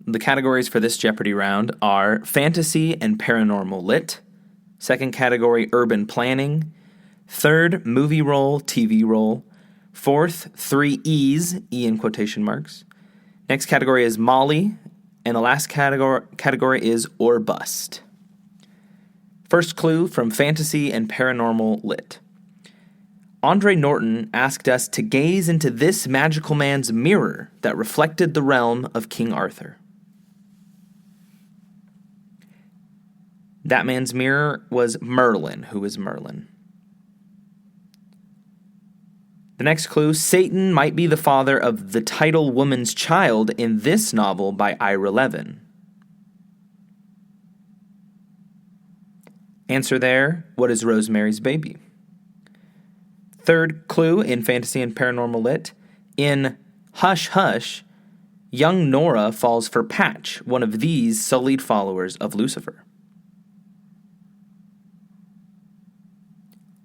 The categories for this Jeopardy round are fantasy and paranormal lit. Second category, urban planning. Third, movie role, TV role. Fourth, 3 E's, E in quotation marks. Next category is Molly. And the last category is or bust. First clue from fantasy and paranormal lit. Andre Norton asked us to gaze into this magical man's mirror that reflected the realm of King Arthur. That man's mirror was Merlin. Who is Merlin? The next clue, Satan might be the father of the title woman's child in this novel by Ira Levin. Answer there, what is Rosemary's Baby? Third clue in fantasy and paranormal lit, in Hush Hush, young Nora falls for Patch, one of these sullied followers of Lucifer.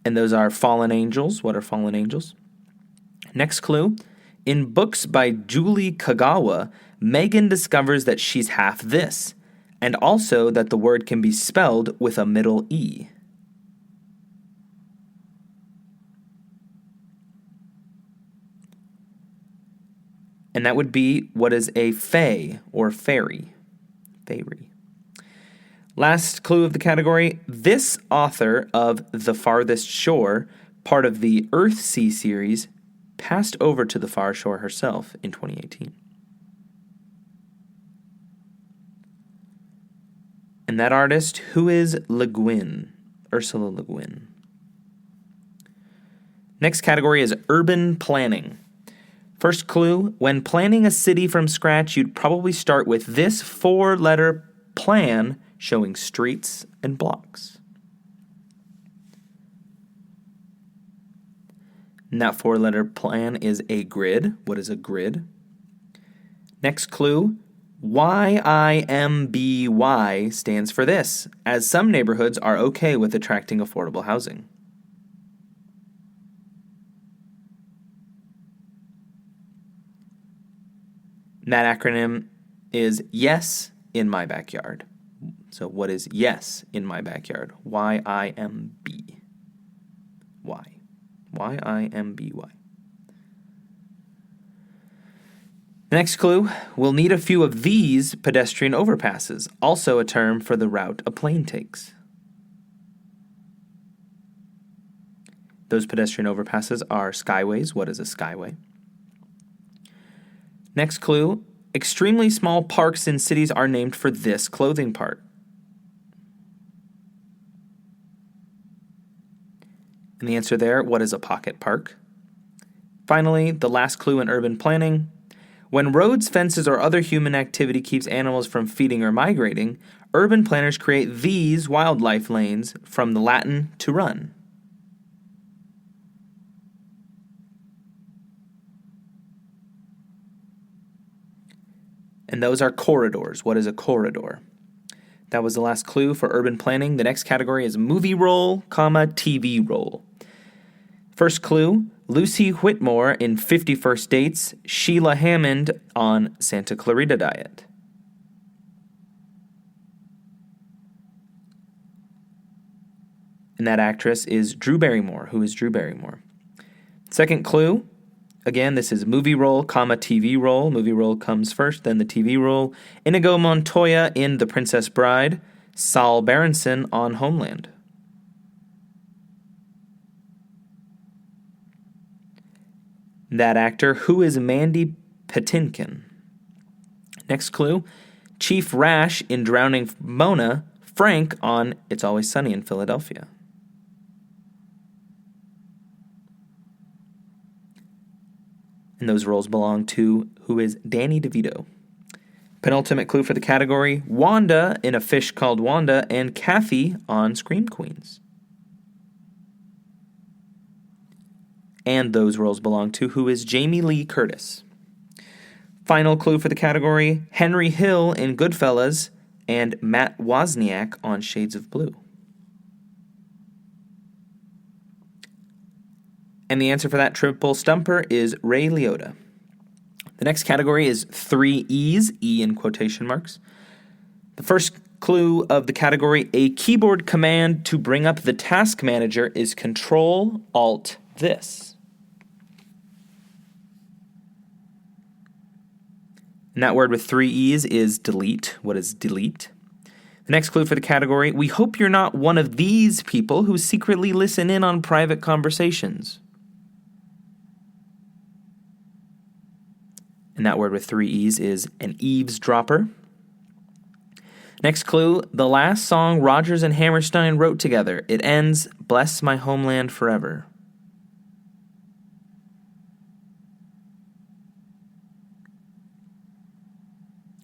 And those are fallen angels. What are fallen angels? Next clue, in books by Julie Kagawa, Megan discovers that she's half this, and also that the word can be spelled with a middle E. And that would be, what is a fae or fairy? Fairy. Last clue of the category, this author of The Farthest Shore, part of the Earthsea series, passed over to the far shore herself in 2018. And that artist, who is Le Guin? Ursula Le Guin. Next category is urban planning. First clue, when planning a city from scratch, you'd probably start with this 4-letter plan showing streets and blocks. And that 4-letter plan is a grid. What is a grid? Next clue, YIMBY stands for this, as some neighborhoods are okay with attracting affordable housing. And that acronym is YES in my backyard. So what is YES in my backyard? YIMB. Y. YIMBY. Next clue, we'll need a few of these pedestrian overpasses, also a term for the route a plane takes. Those pedestrian overpasses are skyways. What is a skyway? Next clue, extremely small parks in cities are named for this clothing part. And the answer there, what is a pocket park? Finally, the last clue in urban planning. When roads, fences, or other human activity keeps animals from feeding or migrating, urban planners create these wildlife lanes, from the Latin to run. And those are corridors. What is a corridor? That was the last clue for urban planning. The next category is movie role, TV role. First clue, Lucy Whitmore in 50 First Dates, Sheila Hammond on Santa Clarita Diet. And that actress is Drew Barrymore. Who is Drew Barrymore? Second clue, again, this is movie role, TV role. Movie role comes first, then the TV role. Inigo Montoya in The Princess Bride, Saul Berenson on Homeland. That actor, who is Mandy Patinkin? Next clue, Chief Rash in Drowning Mona, Frank on It's Always Sunny in Philadelphia. And those roles belong to who is Danny DeVito. Penultimate clue for the category, Wanda in A Fish Called Wanda and Kathy on Scream Queens. And those roles belong to who is Jamie Lee Curtis. Final clue for the category, Henry Hill in Goodfellas and Matt Wozniak on Shades of Blue. And the answer for that triple stumper is Ray Liotta. The next category is 3 E's, E in quotation marks. The first clue of the category, a keyboard command to bring up the task manager is Control-Alt-This. And that word with 3 E's is delete. What is delete? The next clue for the category, we hope you're not one of these people who secretly listen in on private conversations. And that word with 3 E's is an eavesdropper. Next clue, the last song Rodgers and Hammerstein wrote together. It ends, bless my homeland forever.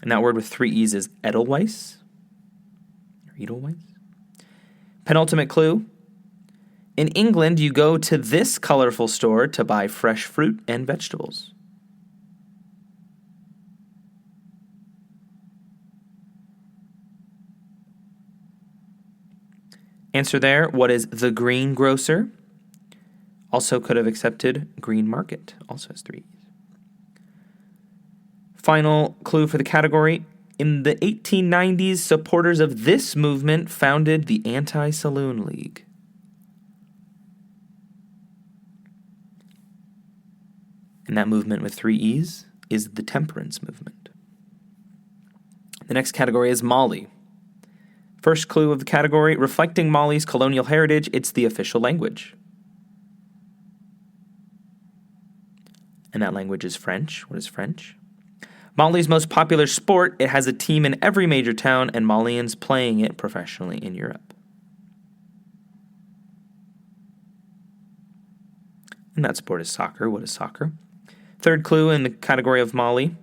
And that word with 3 E's is Edelweiss. Or Edelweiss. Penultimate clue. In England, you go to this colorful store to buy fresh fruit and vegetables. Answer there, what is the greengrocer? Also could have accepted green market. Also has 3 E's. Final clue for the category. In the 1890s, supporters of this movement founded the Anti-Saloon League. And that movement with 3 E's is the temperance movement. The next category is Mali. First clue of the category, reflecting Mali's colonial heritage, it's the official language. And that language is French. What is French? Mali's most popular sport, it has a team in every major town, and Malians playing it professionally in Europe. And that sport is soccer. What is soccer? Third clue in the category of Mali.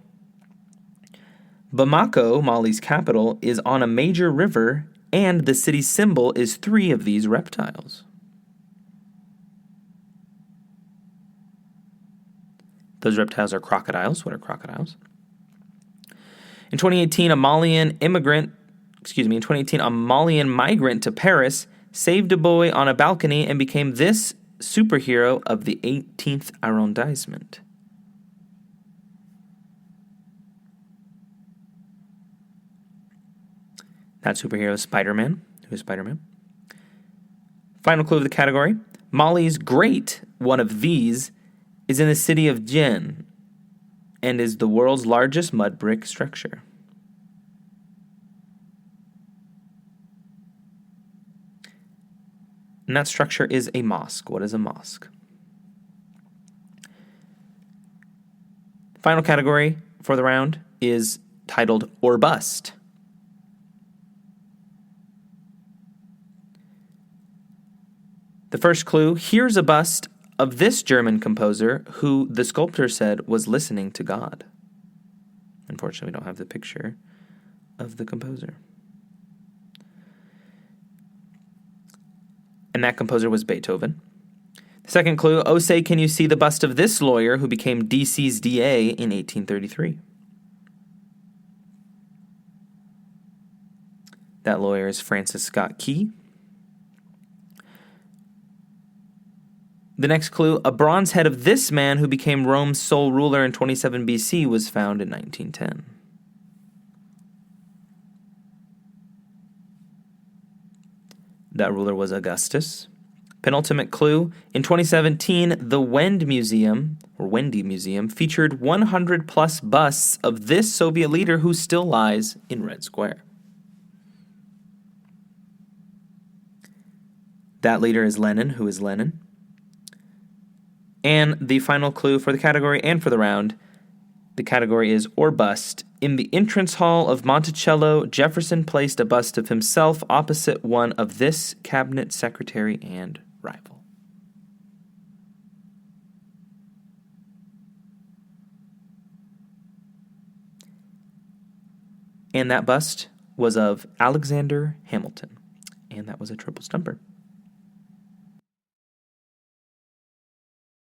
Bamako, Mali's capital, is on a major river, and the city's symbol is 3 of these reptiles. Those reptiles are crocodiles. What are crocodiles? In 2018, a Malian migrant to Paris saved a boy on a balcony and became this superhero of the 18th arrondissement. That superhero is Spider-Man. Who is Spider-Man? Final clue of the category. Mali's great one of these is in the city of Dien and is the world's largest mud brick structure. And that structure is a mosque. What is a mosque? Final category for the round is titled Or Bust. The first clue, here's a bust of this German composer who the sculptor said was listening to God. Unfortunately, we don't have the picture of the composer. And that composer was Beethoven. The second clue, oh say can you see the bust of this lawyer who became DC's DA in 1833. That lawyer is Francis Scott Key. The next clue, a bronze head of this man who became Rome's sole ruler in 27 BC was found in 1910. That ruler was Augustus. Penultimate clue, in 2017, the Wendy Museum featured 100 plus busts of this Soviet leader who still lies in Red Square. That leader is Lenin. Who is Lenin? And the final clue for the category and for the round, the category is Or Bust. In the entrance hall of Monticello, Jefferson placed a bust of himself opposite one of this cabinet secretary and rival. And that bust was of Alexander Hamilton. And that was a triple stumper.